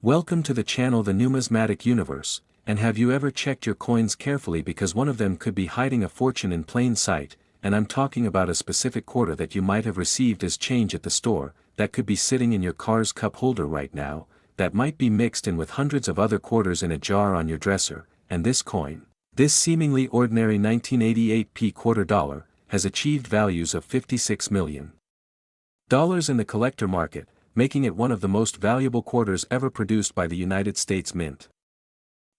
Welcome to the channel The Numismatic Universe, and have you ever checked your coins carefully because one of them could be hiding a fortune in plain sight, and I'm talking about a specific quarter that you might have received as change at the store, that could be sitting in your car's cup holder right now, that might be mixed in with hundreds of other quarters in a jar on your dresser, and this coin, this seemingly ordinary 1988p quarter dollar, has achieved values of $56 million in the collector market, making it one of the most valuable quarters ever produced by the United States Mint.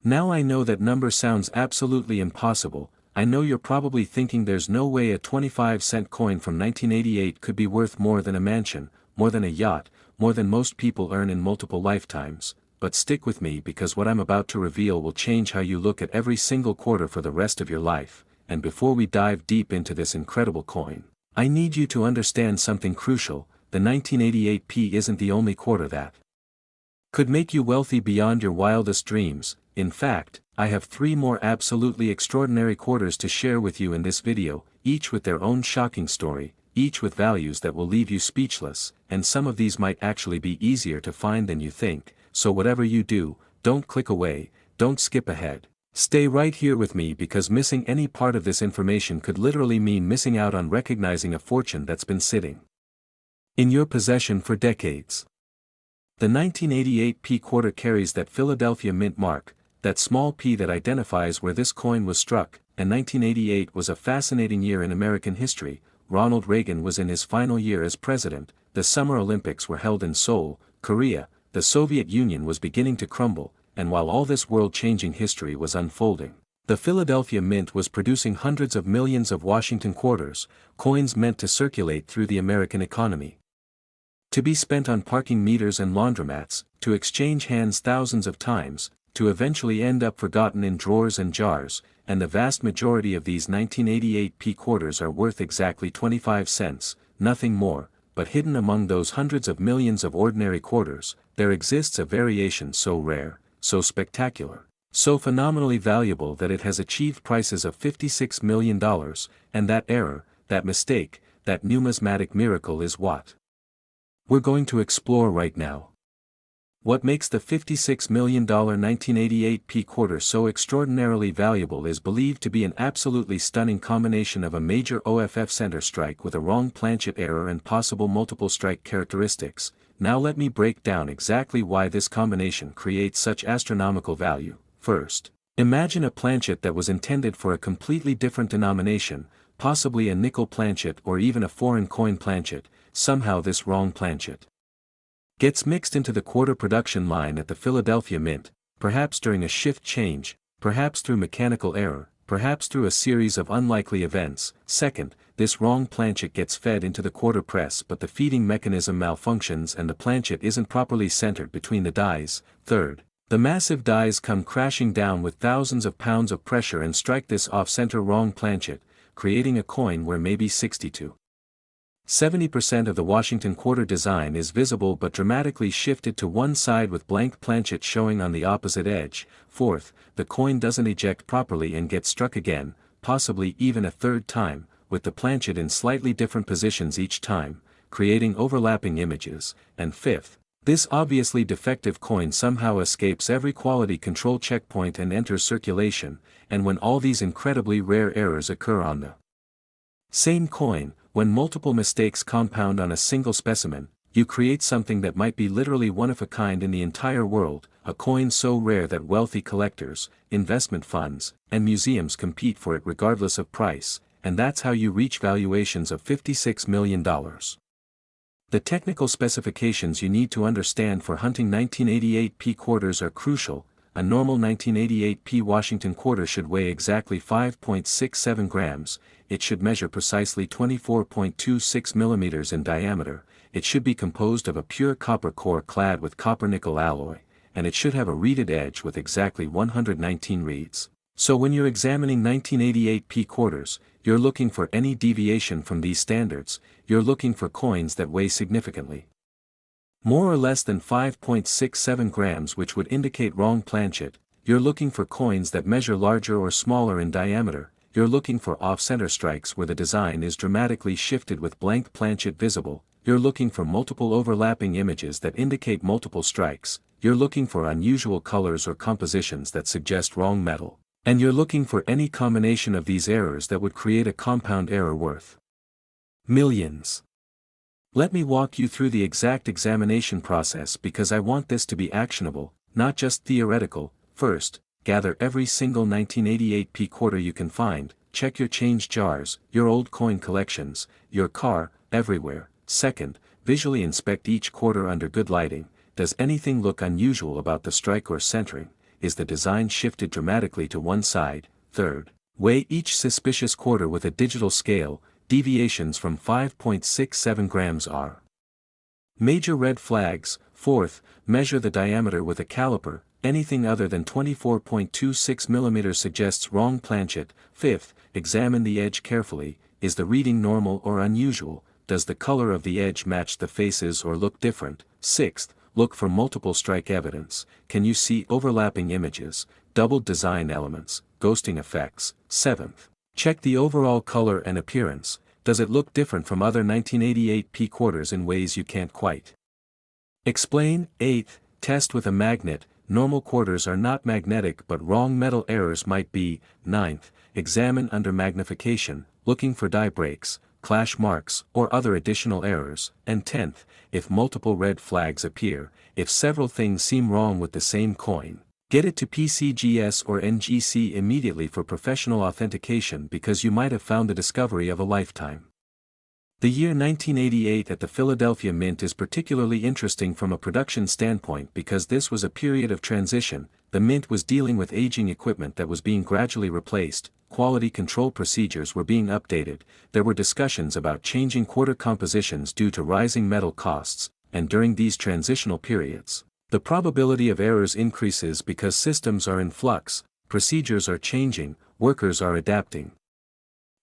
Now I know that number sounds absolutely impossible. I know you're probably thinking there's no way a 25-cent coin from 1988 could be worth more than a mansion, more than a yacht, more than most people earn in multiple lifetimes, but stick with me because what I'm about to reveal will change how you look at every single quarter for the rest of your life. And before we dive deep into this incredible coin, I need you to understand something crucial. The 1988p isn't the only quarter that could make you wealthy beyond your wildest dreams. In fact, I have 3 more absolutely extraordinary quarters to share with you in this video, each with their own shocking story, each with values that will leave you speechless, and some of these might actually be easier to find than you think, so whatever you do, don't click away, don't skip ahead. Stay right here with me because missing any part of this information could literally mean missing out on recognizing a fortune that's been sitting in your possession for decades. The 1988p quarter carries that Philadelphia Mint mark, that small p that identifies where this coin was struck, and 1988 was a fascinating year in American history. Ronald Reagan was in his final year as president, the Summer Olympics were held in Seoul, Korea, the Soviet Union was beginning to crumble, and while all this world-changing history was unfolding, the Philadelphia Mint was producing hundreds of millions of Washington quarters, coins meant to circulate through the American economy, to be spent on parking meters and laundromats, to exchange hands thousands of times, to eventually end up forgotten in drawers and jars, and the vast majority of these 1988p quarters are worth exactly 25 cents, nothing more, but hidden among those hundreds of millions of ordinary quarters, there exists a variation so rare, so spectacular, so phenomenally valuable that it has achieved prices of $56 million, and that error, that mistake, that numismatic miracle is what we're going to explore right now. What makes the $56 million 1988p quarter so extraordinarily valuable is believed to be an absolutely stunning combination of a major OFF center strike with a wrong planchet error and possible multiple strike characteristics. Now let me break down exactly why this combination creates such astronomical value. First, imagine a planchet that was intended for a completely different denomination, possibly a nickel planchet or even a foreign coin planchet. Somehow this wrong planchet gets mixed into the quarter production line at the Philadelphia Mint, perhaps during a shift change, perhaps through mechanical error, perhaps through a series of unlikely events. Second, this wrong planchet gets fed into the quarter press but the feeding mechanism malfunctions and the planchet isn't properly centered between the dies. Third, the massive dies come crashing down with thousands of pounds of pressure and strike this off-center wrong planchet, creating a coin where maybe 70% of the Washington quarter design is visible but dramatically shifted to one side with blank planchet showing on the opposite edge. Fourth, the coin doesn't eject properly and gets struck again, possibly even a third time, with the planchet in slightly different positions each time, creating overlapping images. And fifth, this obviously defective coin somehow escapes every quality control checkpoint and enters circulation, and when all these incredibly rare errors occur on the same coin, when multiple mistakes compound on a single specimen, you create something that might be literally one of a kind in the entire world, a coin so rare that wealthy collectors, investment funds, and museums compete for it regardless of price, and that's how you reach valuations of $56 million. The technical specifications you need to understand for hunting 1988p quarters are crucial. A normal 1988p Washington quarter should weigh exactly 5.67 grams, it should measure precisely 24.26 millimeters in diameter, it should be composed of a pure copper core clad with copper-nickel alloy, and it should have a reeded edge with exactly 119 reeds. So when you're examining 1988p quarters, you're looking for any deviation from these standards, you're looking for coins that weigh significantly more or less than 5.67 grams, which would indicate wrong planchet. You're looking for coins that measure larger or smaller in diameter. You're looking for off-center strikes where the design is dramatically shifted with blank planchet visible. You're looking for multiple overlapping images that indicate multiple strikes. you're looking for unusual colors or compositions that suggest wrong metal, and you're looking for any combination of these errors that would create a compound error worth millions. Let me walk you through the exact examination process because I want this to be actionable, not just theoretical. First, gather every single 1988p quarter you can find, check your change jars, your old coin collections, your car, everywhere. Second, visually inspect each quarter under good lighting. Does anything look unusual about the strike or centering? Is the design shifted dramatically to one side? Third, weigh each suspicious quarter with a digital scale. Deviations from 5.67 grams are major red flags. Fourth, measure the diameter with a caliper. Anything other than 24.26 mm suggests wrong planchet. Fifth, examine the edge carefully. Is the reading normal or unusual? Does the color of the edge match the faces or look different? Sixth, look for multiple strike evidence. Can you see overlapping images, doubled design elements, ghosting effects? Seventh, check the overall color and appearance. Does it look different from other 1988p quarters in ways you can't quite explain? Eighth, test with a magnet. Normal quarters are not magnetic but wrong metal errors might be. Ninth, examine under magnification, looking for die breaks, clash marks, or other additional errors. And tenth, if multiple red flags appear, if several things seem wrong with the same coin, get it to PCGS or NGC immediately for professional authentication because you might have found the discovery of a lifetime. The year 1988 at the Philadelphia Mint is particularly interesting from a production standpoint because this was a period of transition. The Mint was dealing with aging equipment that was being gradually replaced, quality control procedures were being updated, there were discussions about changing quarter compositions due to rising metal costs, and during these transitional periods, the probability of errors increases because systems are in flux, procedures are changing, workers are adapting.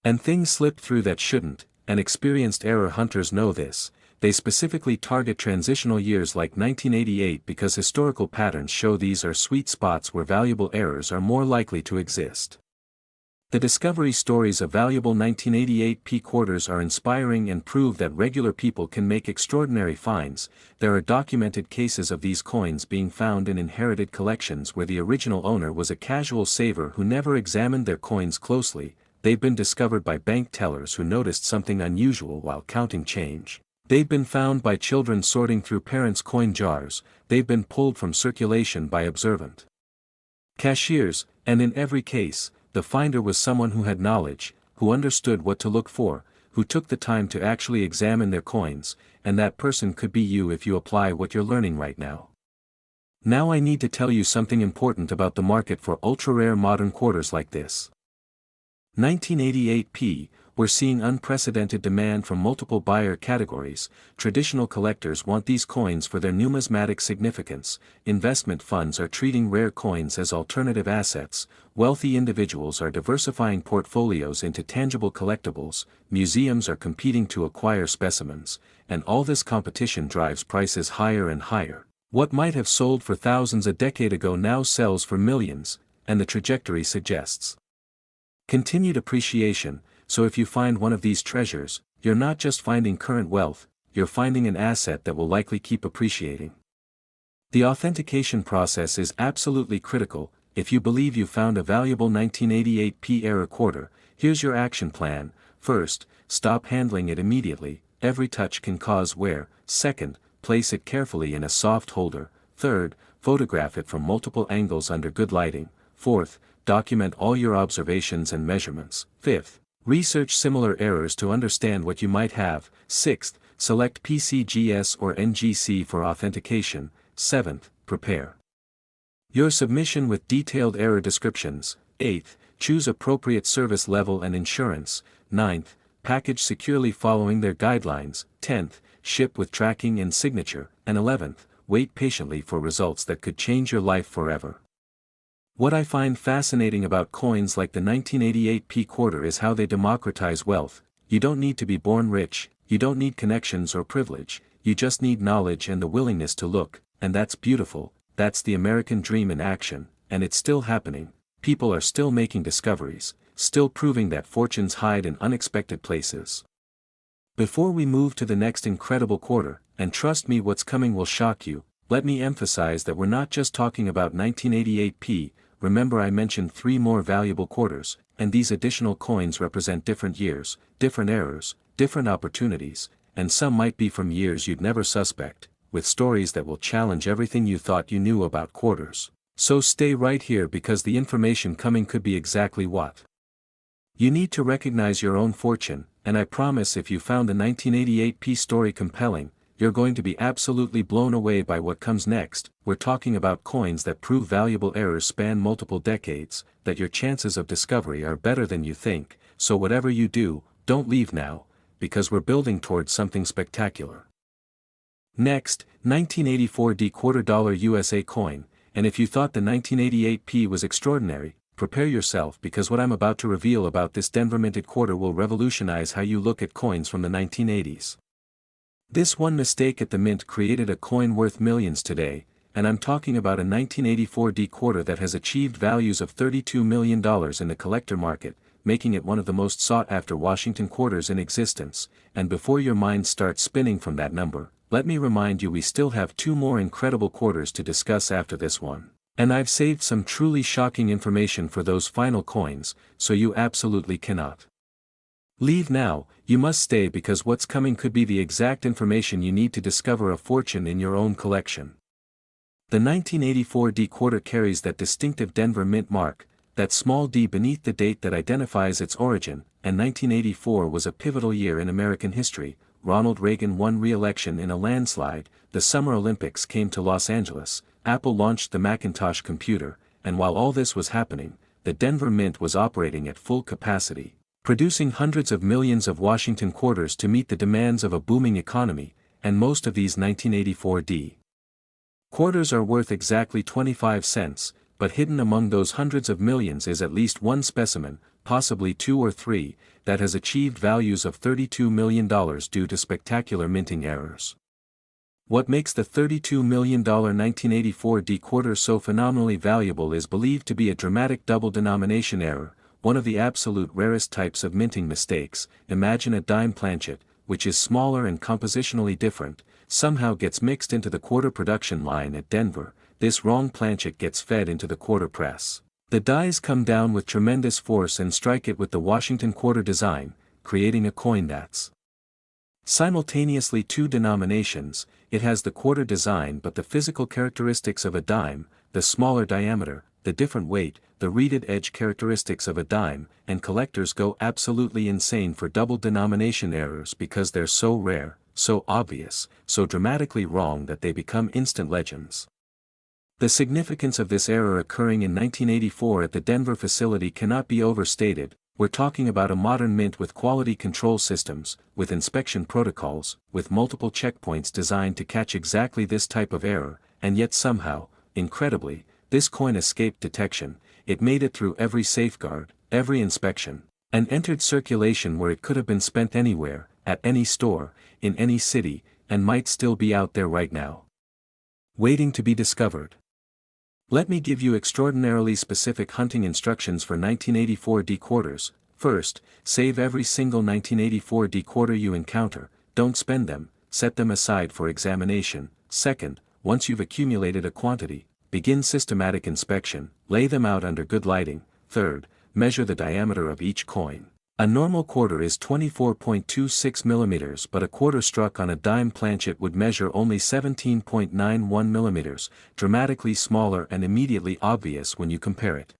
And things slip through that shouldn't, and experienced error hunters know this. They specifically target transitional years like 1988 because historical patterns show these are sweet spots where valuable errors are more likely to exist. The discovery stories of valuable 1988p quarters are inspiring and prove that regular people can make extraordinary finds. There are documented cases of these coins being found in inherited collections where the original owner was a casual saver who never examined their coins closely. They've been discovered by bank tellers who noticed something unusual while counting change. They've been found by children sorting through parents' coin jars. They've been pulled from circulation by observant cashiers, and in every case, the finder was someone who had knowledge, who understood what to look for, who took the time to actually examine their coins, and that person could be you if you apply what you're learning right now. Now I need to tell you something important about the market for ultra-rare modern quarters like this. 1988p, we're seeing unprecedented demand from multiple buyer categories. Traditional collectors want these coins for their numismatic significance, investment funds are treating rare coins as alternative assets, wealthy individuals are diversifying portfolios into tangible collectibles, museums are competing to acquire specimens, and all this competition drives prices higher and higher. What might have sold for thousands a decade ago now sells for millions, and the trajectory suggests continued appreciation. So if you find one of these treasures, you're not just finding current wealth, you're finding an asset that will likely keep appreciating. The authentication process is absolutely critical. If you believe you found a valuable 1988p era quarter, here's your action plan. First, stop handling it immediately, every touch can cause wear. Second, place it carefully in a soft holder. Third, photograph it from multiple angles under good lighting. Fourth, document all your observations and measurements. Fifth, research similar errors to understand what you might have. Sixth, select PCGS or NGC for authentication. Seventh, prepare your submission with detailed error descriptions. Eighth, choose appropriate service level and insurance. Ninth, package securely following their guidelines. 10th, ship with tracking and signature. And 11th, wait patiently for results that could change your life forever. What I find fascinating about coins like the 1988p quarter is how they democratize wealth. You don't need to be born rich, you don't need connections or privilege, you just need knowledge and the willingness to look, and that's beautiful. That's the American dream in action, and it's still happening. People are still making discoveries, still proving that fortunes hide in unexpected places. Before we move to the next incredible quarter, and trust me, what's coming will shock you, let me emphasize that we're not just talking about 1988p, remember I mentioned 3 more valuable quarters, and these additional coins represent different years, different errors, different opportunities, and some might be from years you'd never suspect, with stories that will challenge everything you thought you knew about quarters. So stay right here because the information coming could be exactly what you need to recognize your own fortune, and I promise if you found the 1988p story compelling, you're going to be absolutely blown away by what comes next. We're talking about coins that prove valuable errors span multiple decades, that your chances of discovery are better than you think, so whatever you do, don't leave now, because we're building towards something spectacular. Next, 1984D quarter dollar USA coin, and if you thought the 1988p was extraordinary, prepare yourself because what I'm about to reveal about this Denver minted quarter will revolutionize how you look at coins from the 1980s. This one mistake at the mint created a coin worth millions today, and I'm talking about a 1984D quarter that has achieved values of $32 million in the collector market, making it one of the most sought-after Washington quarters in existence. And before your mind starts spinning from that number, let me remind you we still have 2 more incredible quarters to discuss after this one. And I've saved some truly shocking information for those final coins, so you absolutely cannot leave now. You must stay because what's coming could be the exact information you need to discover a fortune in your own collection. The 1984D quarter carries that distinctive Denver mint mark, that small d beneath the date that identifies its origin, and 1984 was a pivotal year in American history. Ronald Reagan won re-election in a landslide, the Summer Olympics came to Los Angeles, Apple launched the Macintosh computer, and while all this was happening, the Denver Mint was operating at full capacity, producing hundreds of millions of Washington quarters to meet the demands of a booming economy, and most of these 1984D quarters are worth exactly 25 cents, but hidden among those hundreds of millions is at least one specimen, possibly 2 or 3, that has achieved values of $32 million due to spectacular minting errors. What makes the $32 million 1984D quarter so phenomenally valuable is believed to be a dramatic double denomination error, one of the absolute rarest types of minting mistakes. Imagine a dime planchet, which is smaller and compositionally different, somehow gets mixed into the quarter production line at Denver. This wrong planchet gets fed into the quarter press. The dies come down with tremendous force and strike it with the Washington quarter design, creating a coin that's simultaneously 2 denominations. It has the quarter design but the physical characteristics of a dime, the smaller diameter, the different weight, the reeded edge characteristics of a dime, and collectors go absolutely insane for double denomination errors because they're so rare, so obvious, so dramatically wrong that they become instant legends. The significance of this error occurring in 1984 at the Denver facility cannot be overstated. We're talking about a modern mint with quality control systems, with inspection protocols, with multiple checkpoints designed to catch exactly this type of error, and yet somehow, incredibly, this coin escaped detection. It made it through every safeguard, every inspection, and entered circulation where it could have been spent anywhere, at any store, in any city, and might still be out there right now, waiting to be discovered. Let me give you extraordinarily specific hunting instructions for 1984D quarters. First, save every single 1984D quarter you encounter, don't spend them, set them aside for examination. Second, once you've accumulated a quantity, begin systematic inspection, lay them out under good lighting. Third, measure the diameter of each coin. A normal quarter is 24.26 millimeters, but a quarter struck on a dime planchet would measure only 17.91 millimeters, dramatically smaller and immediately obvious when you compare it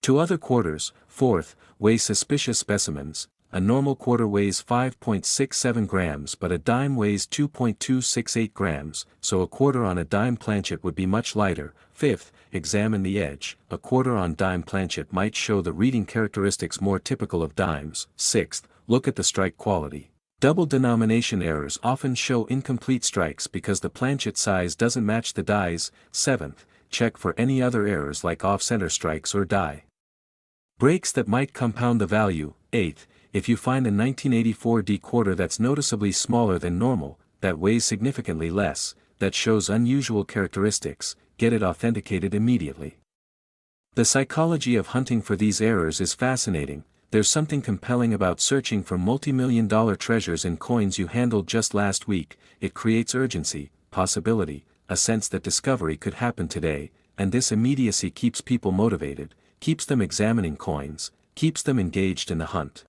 to other quarters. Fourth, weigh suspicious specimens. A normal quarter weighs 5.67 grams but a dime weighs 2.268 grams, so a quarter on a dime planchet would be much lighter. Fifth, examine the edge. A quarter on dime planchet might show the reading characteristics more typical of dimes. Sixth, look at the strike quality. Double denomination errors often show incomplete strikes because the planchet size doesn't match the dies. Seventh, check for any other errors like off-center strikes or die breaks that might compound the value. Eighth, if you find a 1984D quarter that's noticeably smaller than normal, that weighs significantly less, that shows unusual characteristics, get it authenticated immediately. The psychology of hunting for these errors is fascinating. There's something compelling about searching for multi-million-dollar treasures in coins you handled just last week. It creates urgency, possibility, a sense that discovery could happen today, and this immediacy keeps people motivated, keeps them examining coins, keeps them engaged in the hunt.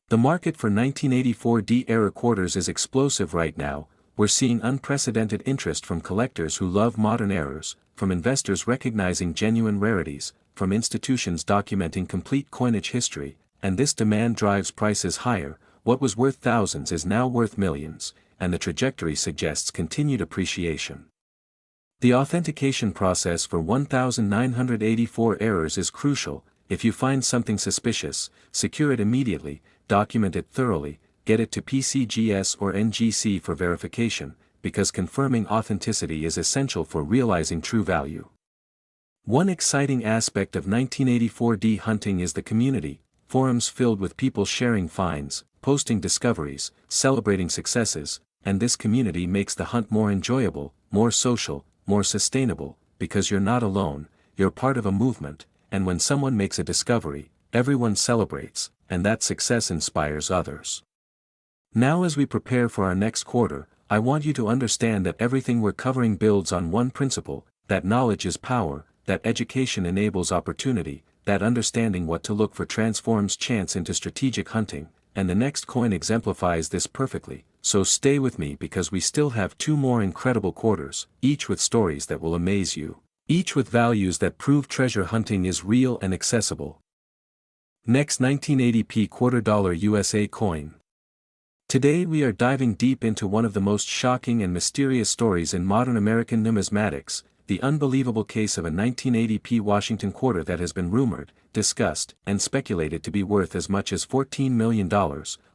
The market for 1984 era quarters is explosive right now. We're seeing unprecedented interest from collectors who love modern errors, from investors recognizing genuine rarities, from institutions documenting complete coinage history, and this demand drives prices higher. What was worth thousands is now worth millions, and the trajectory suggests continued appreciation. The authentication process for 1984 errors is crucial. If you find something suspicious, secure it immediately, document it thoroughly, get it to PCGS or NGC for verification, because confirming authenticity is essential for realizing true value. One exciting aspect of 1984D hunting is the community, forums filled with people sharing finds, posting discoveries, celebrating successes, and this community makes the hunt more enjoyable, more social, more sustainable, because you're not alone, you're part of a movement, and when someone makes a discovery, everyone celebrates, and that success inspires others. Now as we prepare for our next quarter, I want you to understand that everything we're covering builds on one principle, that knowledge is power, that education enables opportunity, that understanding what to look for transforms chance into strategic hunting, and the next coin exemplifies this perfectly. So stay with me because we still have 2 more incredible quarters, each with stories that will amaze you, each with values that prove treasure hunting is real and accessible. Next, 1980p $quarter USA coin. Today we are diving deep into one of the most shocking and mysterious stories in modern American numismatics, the unbelievable case of a 1980p Washington quarter that has been rumored, discussed, and speculated to be worth as much as $14 million,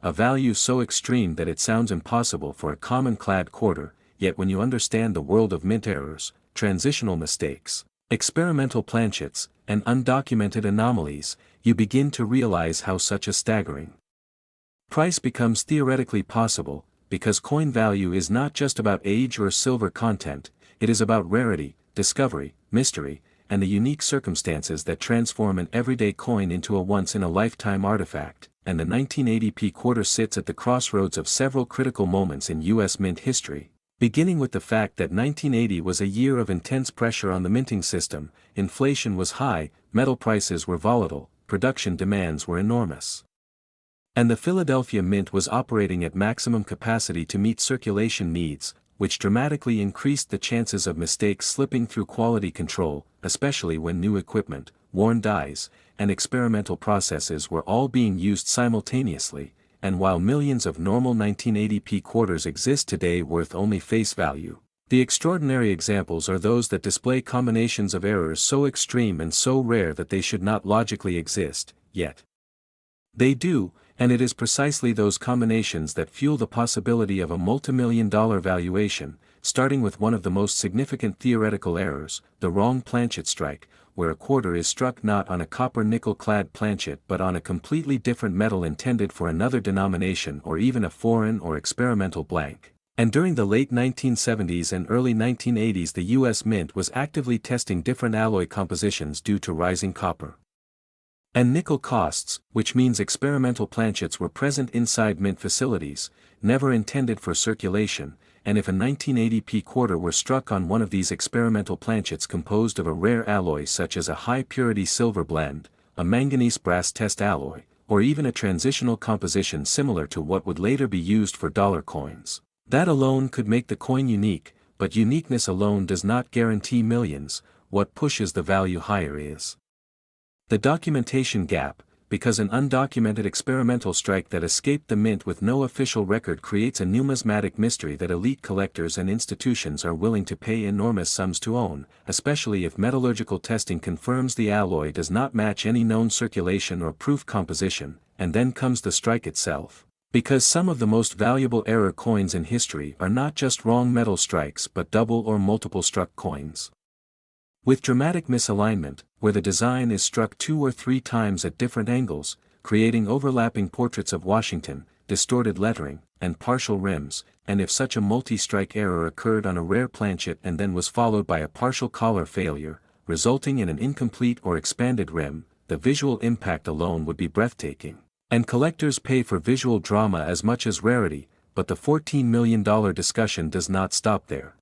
a value so extreme that it sounds impossible for a common clad quarter, yet when you understand the world of mint errors, transitional mistakes, experimental planchets, and undocumented anomalies, you begin to realize how such a staggering price becomes theoretically possible, because coin value is not just about age or silver content, it is about rarity, discovery, mystery, and the unique circumstances that transform an everyday coin into a once-in-a-lifetime artifact, and the 1980p quarter sits at the crossroads of several critical moments in U.S. mint history, beginning with the fact that 1980 was a year of intense pressure on the minting system, inflation was high, metal prices were volatile, production demands were enormous. And the Philadelphia Mint was operating at maximum capacity to meet circulation needs, which dramatically increased the chances of mistakes slipping through quality control, especially when new equipment, worn dies, and experimental processes were all being used simultaneously, and while millions of normal 1980p quarters exist today worth only face value, the extraordinary examples are those that display combinations of errors so extreme and so rare that they should not logically exist, yet they do. And it is precisely those combinations that fuel the possibility of a multimillion-dollar valuation, starting with one of the most significant theoretical errors, the wrong planchet strike, where a quarter is struck not on a copper nickel-clad planchet but on a completely different metal intended for another denomination or even a foreign or experimental blank. And during the late 1970s and early 1980s the U.S. Mint was actively testing different alloy compositions due to rising copper and nickel costs, which means experimental planchets were present inside mint facilities, never intended for circulation, and if a 1980p quarter were struck on one of these experimental planchets composed of a rare alloy such as a high-purity silver blend, a manganese-brass test alloy, or even a transitional composition similar to what would later be used for dollar coins, that alone could make the coin unique, but uniqueness alone does not guarantee millions. What pushes the value higher is the documentation gap, because an undocumented experimental strike that escaped the mint with no official record creates a numismatic mystery that elite collectors and institutions are willing to pay enormous sums to own, especially if metallurgical testing confirms the alloy does not match any known circulation or proof composition, and then comes the strike itself. Because some of the most valuable error coins in history are not just wrong metal strikes but double or multiple struck coins with dramatic misalignment, where the design is struck 2 or 3 times at different angles, creating overlapping portraits of Washington, distorted lettering, and partial rims, and if such a multi-strike error occurred on a rare planchet and then was followed by a partial collar failure, resulting in an incomplete or expanded rim, the visual impact alone would be breathtaking. And collectors pay for visual drama as much as rarity, but the $14 million discussion does not stop there.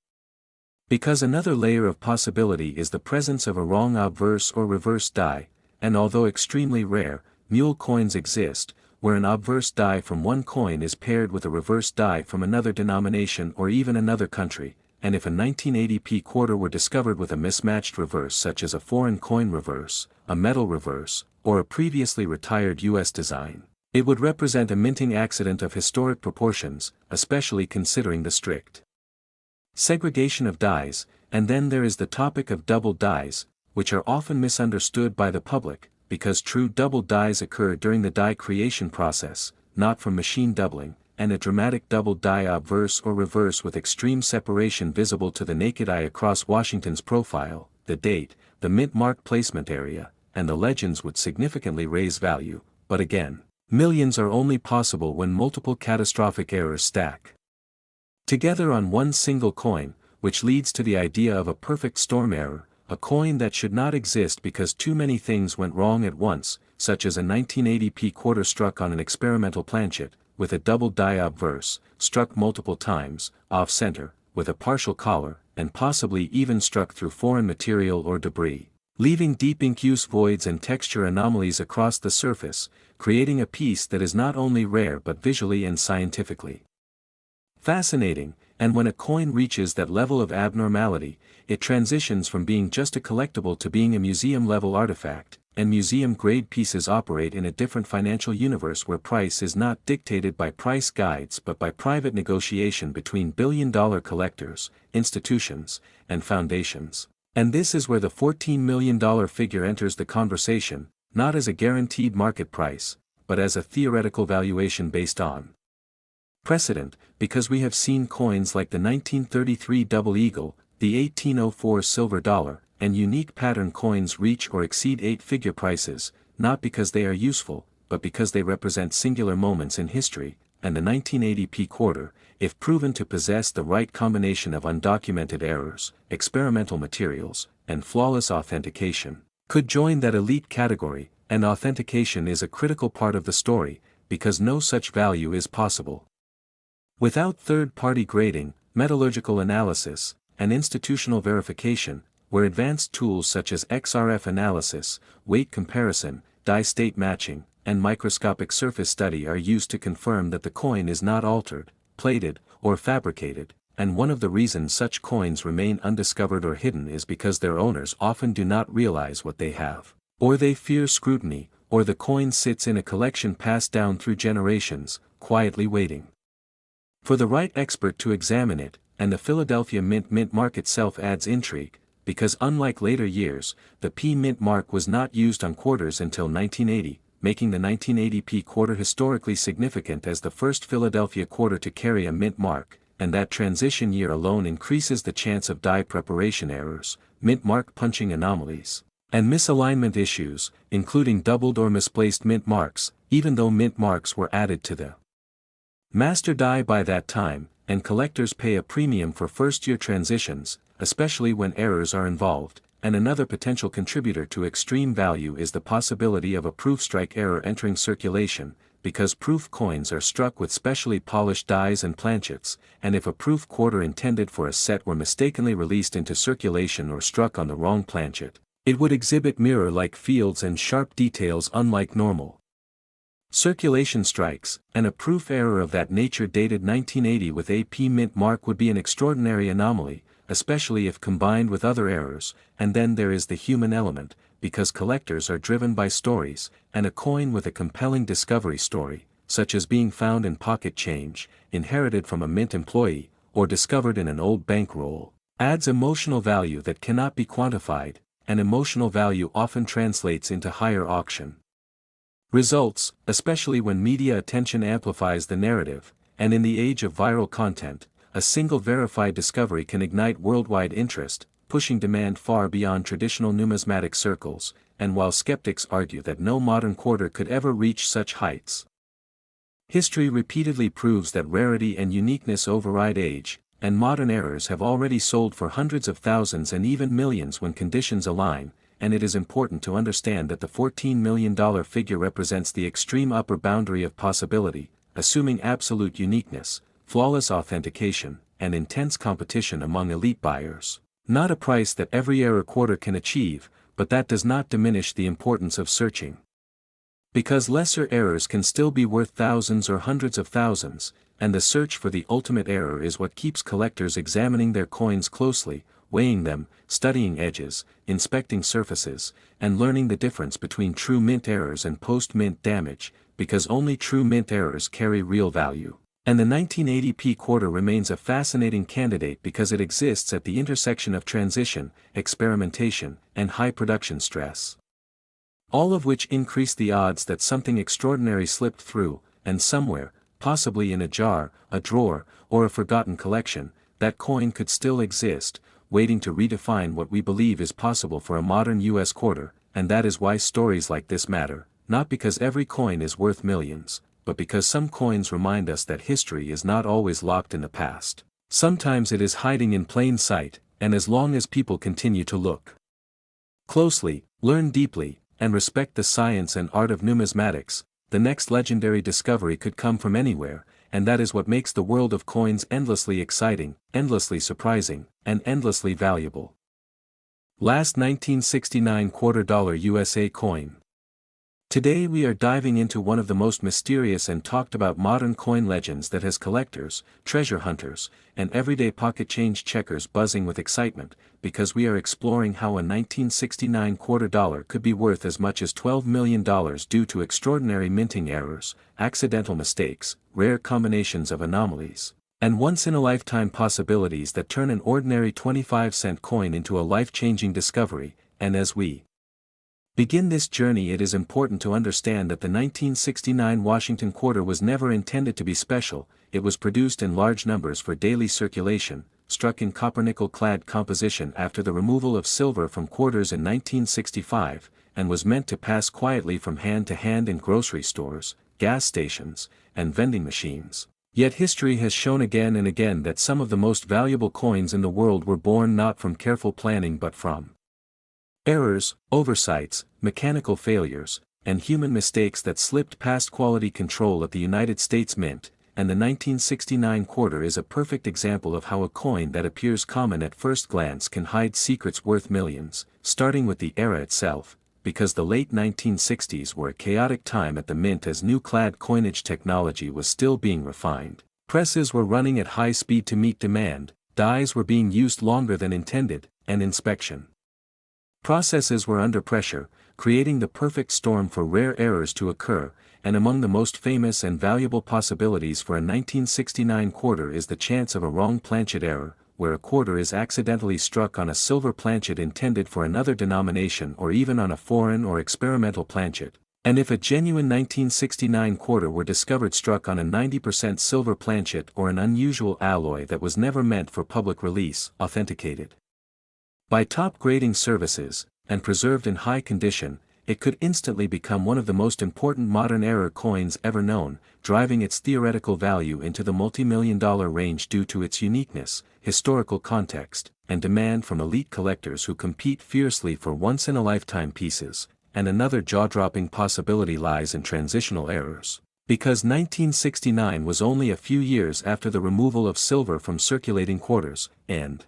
Because another layer of possibility is the presence of a wrong obverse or reverse die, and although extremely rare, mule coins exist, where an obverse die from one coin is paired with a reverse die from another denomination or even another country, and if a 1980p quarter were discovered with a mismatched reverse such as a foreign coin reverse, a metal reverse, or a previously retired US design, it would represent a minting accident of historic proportions, especially considering the strict segregation of dies, and then there is the topic of double dies, which are often misunderstood by the public, because true double dies occur during the die creation process, not from machine doubling, and a dramatic double die obverse or reverse with extreme separation visible to the naked eye across Washington's profile, the date, the mint mark placement area, and the legends would significantly raise value, but again, millions are only possible when multiple catastrophic errors stack together on one single coin, which leads to the idea of a perfect storm error, a coin that should not exist because too many things went wrong at once, such as a 1980p quarter struck on an experimental planchet, with a double die obverse, struck multiple times, off-center, with a partial collar, and possibly even struck through foreign material or debris, leaving deep ink-use voids and texture anomalies across the surface, creating a piece that is not only rare but visually and scientifically fascinating. And when a coin reaches that level of abnormality, it transitions from being just a collectible to being a museum-level artifact, and museum-grade pieces operate in a different financial universe where price is not dictated by price guides but by private negotiation between billion-dollar collectors, institutions, and foundations. And this is where the $14 million figure enters the conversation, not as a guaranteed market price, but as a theoretical valuation based on precedent, because we have seen coins like the 1933 Double Eagle, the 1804 Silver Dollar, and unique pattern coins reach or exceed eight-figure prices, not because they are useful, but because they represent singular moments in history, and the 1980p quarter, if proven to possess the right combination of undocumented errors, experimental materials, and flawless authentication, could join that elite category, and authentication is a critical part of the story, because no such value is possible without third-party grading, metallurgical analysis, and institutional verification, where advanced tools such as XRF analysis, weight comparison, die state matching, and microscopic surface study are used to confirm that the coin is not altered, plated, or fabricated, and one of the reasons such coins remain undiscovered or hidden is because their owners often do not realize what they have, or they fear scrutiny, or the coin sits in a collection passed down through generations, quietly waiting for the right expert to examine it. And the Philadelphia mint mark itself adds intrigue, because unlike later years, the P mint mark was not used on quarters until 1980, making the 1980p quarter historically significant as the first Philadelphia quarter to carry a mint mark, and that transition year alone increases the chance of die preparation errors, mint mark punching anomalies, and misalignment issues, including doubled or misplaced mint marks, even though mint marks were added to the master die by that time, and collectors pay a premium for first-year transitions, especially when errors are involved. And another potential contributor to extreme value is the possibility of a proof strike error entering circulation, because proof coins are struck with specially polished dies and planchets, and if a proof quarter intended for a set were mistakenly released into circulation or struck on the wrong planchet, it would exhibit mirror-like fields and sharp details unlike normal circulation strikes, and a proof error of that nature dated 1980 with a P mint mark would be an extraordinary anomaly, especially if combined with other errors. And then there is the human element, because collectors are driven by stories, and a coin with a compelling discovery story, such as being found in pocket change, inherited from a mint employee, or discovered in an old bankroll, adds emotional value that cannot be quantified, and emotional value often translates into higher auction results, especially when media attention amplifies the narrative. And in the age of viral content, a single verified discovery can ignite worldwide interest, pushing demand far beyond traditional numismatic circles. And while skeptics argue that no modern quarter could ever reach such heights, history repeatedly proves that rarity and uniqueness override age, and modern errors have already sold for hundreds of thousands and even millions when conditions align. And it is important to understand that the $14 million figure represents the extreme upper boundary of possibility, assuming absolute uniqueness, flawless authentication, and intense competition among elite buyers. Not a price that every error quarter can achieve, but that does not diminish the importance of searching. Because lesser errors can still be worth thousands or hundreds of thousands, and the search for the ultimate error is what keeps collectors examining their coins closely, weighing them, studying edges, inspecting surfaces, and learning the difference between true mint errors and post-mint damage, because only true mint errors carry real value. And the 1980p quarter remains a fascinating candidate because it exists at the intersection of transition, experimentation, and high production stress. All of which increase the odds that something extraordinary slipped through, and somewhere, possibly in a jar, a drawer, or a forgotten collection, that coin could still exist, waiting to redefine what we believe is possible for a modern US quarter, and that is why stories like this matter, not because every coin is worth millions, but because some coins remind us that history is not always locked in the past. Sometimes it is hiding in plain sight, and as long as people continue to look closely, learn deeply, and respect the science and art of numismatics, the next legendary discovery could come from anywhere, and that is what makes the world of coins endlessly exciting, endlessly surprising, and endlessly valuable. Last 1969 $quarter USA coin. Today we are diving into one of the most mysterious and talked about modern coin legends that has collectors, treasure hunters, and everyday pocket change checkers buzzing with excitement, because we are exploring how a 1969 $quarter could be worth as much as $12 million due to extraordinary minting errors, accidental mistakes, rare combinations of anomalies, and once-in-a-lifetime possibilities that turn an ordinary 25-cent coin into a life-changing discovery. And as we begin this journey, it is important to understand that the 1969 Washington quarter was never intended to be special. It was produced in large numbers for daily circulation, struck in copper-nickel-clad composition after the removal of silver from quarters in 1965, and was meant to pass quietly from hand to hand in grocery stores, gas stations, and vending machines. Yet history has shown again and again that some of the most valuable coins in the world were born not from careful planning but from errors, oversights, mechanical failures, and human mistakes that slipped past quality control at the United States Mint, and the 1969 quarter is a perfect example of how a coin that appears common at first glance can hide secrets worth millions, starting with the era itself, because the late 1960s were a chaotic time at the Mint as new clad coinage technology was still being refined. Presses were running at high speed to meet demand, dies were being used longer than intended, and inspection processes were under pressure, creating the perfect storm for rare errors to occur, and among the most famous and valuable possibilities for a 1969 quarter is the chance of a wrong planchet error, where a quarter is accidentally struck on a silver planchet intended for another denomination or even on a foreign or experimental planchet, and if a genuine 1969 quarter were discovered struck on a 90% silver planchet or an unusual alloy that was never meant for public release, authenticated by top grading services, and preserved in high condition, it could instantly become one of the most important modern error coins ever known, driving its theoretical value into the multi-million-dollar range due to its uniqueness, historical context, and demand from elite collectors who compete fiercely for once-in-a-lifetime pieces. And another jaw-dropping possibility lies in transitional errors. Because 1969 was only a few years after the removal of silver from circulating quarters, and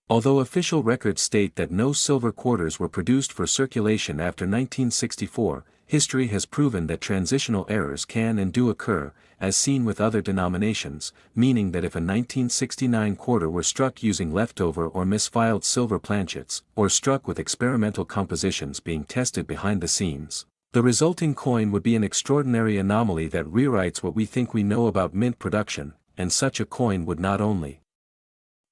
although official records state that no silver quarters were produced for circulation after 1964, history has proven that transitional errors can and do occur, as seen with other denominations, meaning that if a 1969 quarter were struck using leftover or misfiled silver planchets, or struck with experimental compositions being tested behind the scenes, the resulting coin would be an extraordinary anomaly that rewrites what we think we know about mint production, and such a coin would not only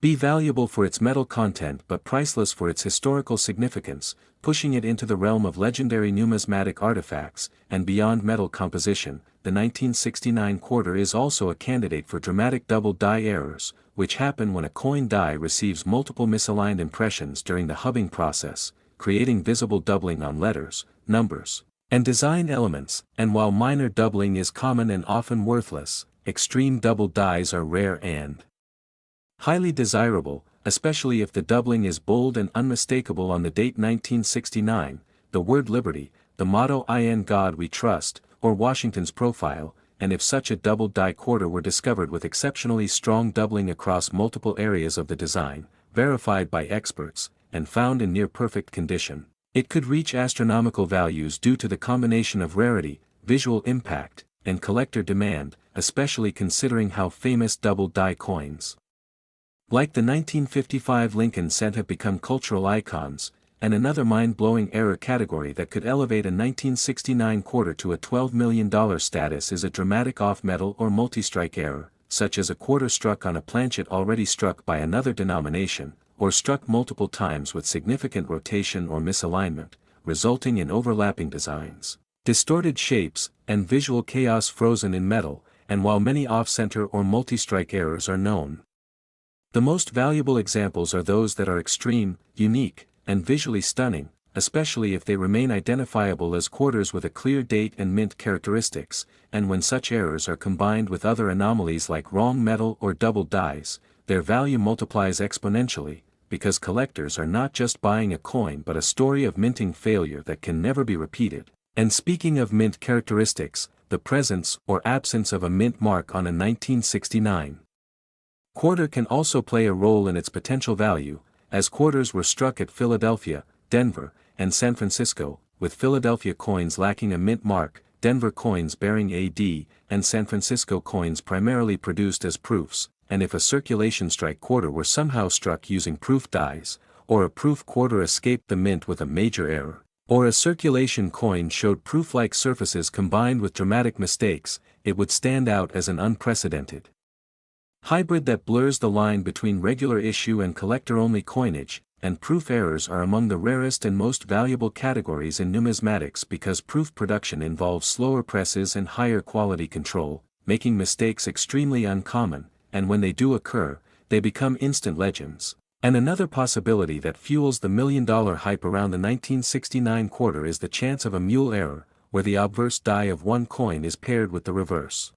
be valuable for its metal content but priceless for its historical significance, pushing it into the realm of legendary numismatic artifacts, and beyond metal composition. The 1969 quarter is also a candidate for dramatic double die errors, which happen when a coin die receives multiple misaligned impressions during the hubbing process, creating visible doubling on letters, numbers, and design elements, and while minor doubling is common and often worthless, extreme double dies are rare and highly desirable, especially if the doubling is bold and unmistakable on the date 1969, the word liberty, the motto "In God We Trust," or Washington's profile, and if such a doubled die quarter were discovered with exceptionally strong doubling across multiple areas of the design, verified by experts, and found in near-perfect condition, it could reach astronomical values due to the combination of rarity, visual impact, and collector demand, especially considering how famous doubled die coins like the 1955 Lincoln cent have become cultural icons. And another mind-blowing error category that could elevate a 1969 quarter to a $12 million status is a dramatic off-metal or multi-strike error, such as a quarter struck on a planchet already struck by another denomination, or struck multiple times with significant rotation or misalignment, resulting in overlapping designs, distorted shapes, and visual chaos frozen in metal. And while many off-center or multi-strike errors are known, the most valuable examples are those that are extreme, unique, and visually stunning, especially if they remain identifiable as quarters with a clear date and mint characteristics, and when such errors are combined with other anomalies like wrong metal or doubled dies, their value multiplies exponentially, because collectors are not just buying a coin but a story of minting failure that can never be repeated. And speaking of mint characteristics, the presence or absence of a mint mark on a 1969 quarter can also play a role in its potential value, as quarters were struck at Philadelphia, Denver, and San Francisco, with Philadelphia coins lacking a mint mark, Denver coins bearing AD, and San Francisco coins primarily produced as proofs, and if a circulation strike quarter were somehow struck using proof dies, or a proof quarter escaped the mint with a major error, or a circulation coin showed proof-like surfaces combined with dramatic mistakes, it would stand out as an unprecedented hybrid that blurs the line between regular issue and collector-only coinage, and proof errors are among the rarest and most valuable categories in numismatics because proof production involves slower presses and higher quality control, making mistakes extremely uncommon, and when they do occur, they become instant legends. And another possibility that fuels the million-dollar hype around the 1969 quarter is the chance of a mule error, where the obverse die of one coin is paired with the reverse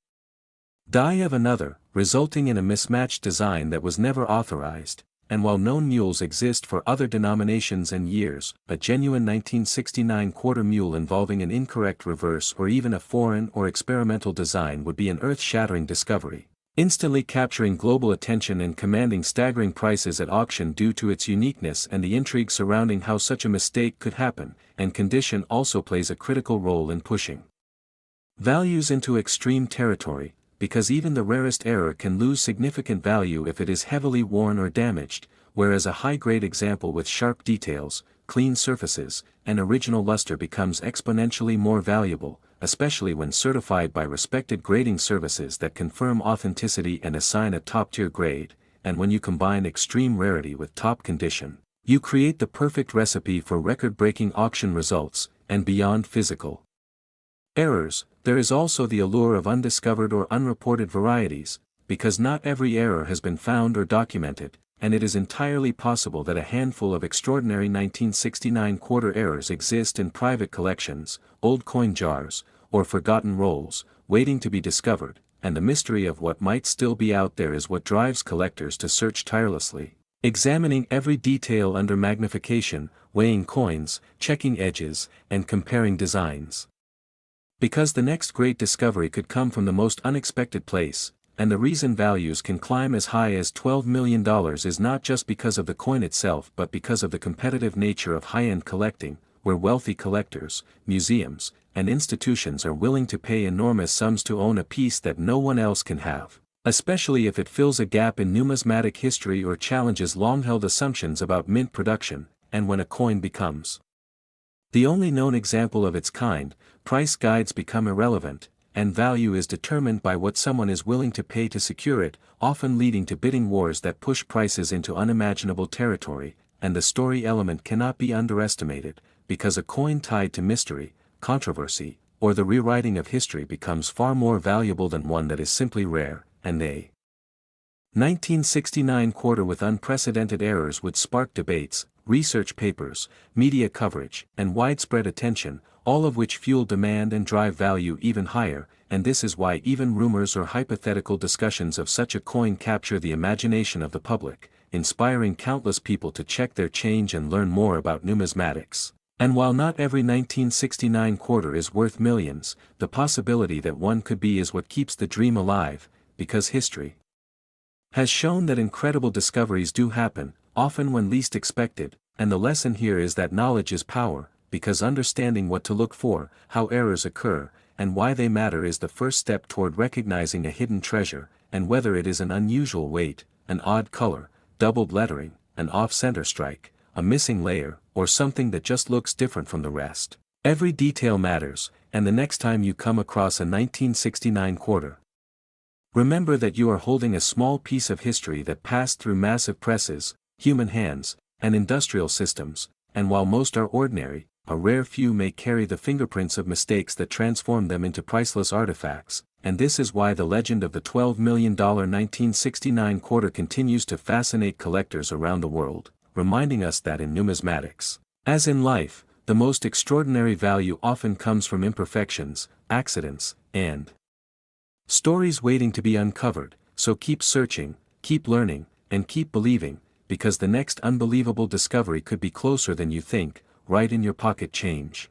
die of another, resulting in a mismatched design that was never authorized. And while known mules exist for other denominations and years, a genuine 1969 quarter mule involving an incorrect reverse or even a foreign or experimental design would be an earth-shattering discovery, instantly capturing global attention and commanding staggering prices at auction due to its uniqueness and the intrigue surrounding how such a mistake could happen. And condition also plays a critical role in pushing values into extreme territory, because even the rarest error can lose significant value if it is heavily worn or damaged, whereas a high-grade example with sharp details, clean surfaces, and original luster becomes exponentially more valuable, especially when certified by respected grading services that confirm authenticity and assign a top-tier grade. And when you combine extreme rarity with top condition, you create the perfect recipe for record-breaking auction results. And beyond physical errors, there is also the allure of undiscovered or unreported varieties, because not every error has been found or documented, and it is entirely possible that a handful of extraordinary 1969 quarter errors exist in private collections, old coin jars, or forgotten rolls, waiting to be discovered, and the mystery of what might still be out there is what drives collectors to search tirelessly, examining every detail under magnification, weighing coins, checking edges, and comparing designs. Because the next great discovery could come from the most unexpected place, and the reason values can climb as high as $12 million is not just because of the coin itself but because of the competitive nature of high-end collecting, where wealthy collectors, museums, and institutions are willing to pay enormous sums to own a piece that no one else can have, especially if it fills a gap in numismatic history or challenges long-held assumptions about mint production. And when a coin becomes the only known example of its kind, price guides become irrelevant, and value is determined by what someone is willing to pay to secure it, often leading to bidding wars that push prices into unimaginable territory. And the story element cannot be underestimated, because a coin tied to mystery, controversy, or the rewriting of history becomes far more valuable than one that is simply rare. And a 1969 quarter with unprecedented errors would spark debates, research papers, media coverage, and widespread attention, all of which fuel demand and drive value even higher. And this is why even rumors or hypothetical discussions of such a coin capture the imagination of the public, inspiring countless people to check their change and learn more about numismatics. And while not every 1969 quarter is worth millions, the possibility that one could be is what keeps the dream alive, because history has shown that incredible discoveries do happen, often when least expected, and the lesson here is that knowledge is power, because understanding what to look for, how errors occur, and why they matter is the first step toward recognizing a hidden treasure, and whether it is an unusual weight, an odd color, doubled lettering, an off-center strike, a missing layer, or something that just looks different from the rest. Every detail matters, and the next time you come across a 1969 quarter, remember that you are holding a small piece of history that passed through massive presses, human hands, and industrial systems, and while most are ordinary, a rare few may carry the fingerprints of mistakes that transform them into priceless artifacts, and this is why the legend of the $12 million 1969 quarter continues to fascinate collectors around the world, reminding us that in numismatics, as in life, the most extraordinary value often comes from imperfections, accidents, and stories waiting to be uncovered. So keep searching, keep learning, and keep believing, because the next unbelievable discovery could be closer than you think, right in your pocket change.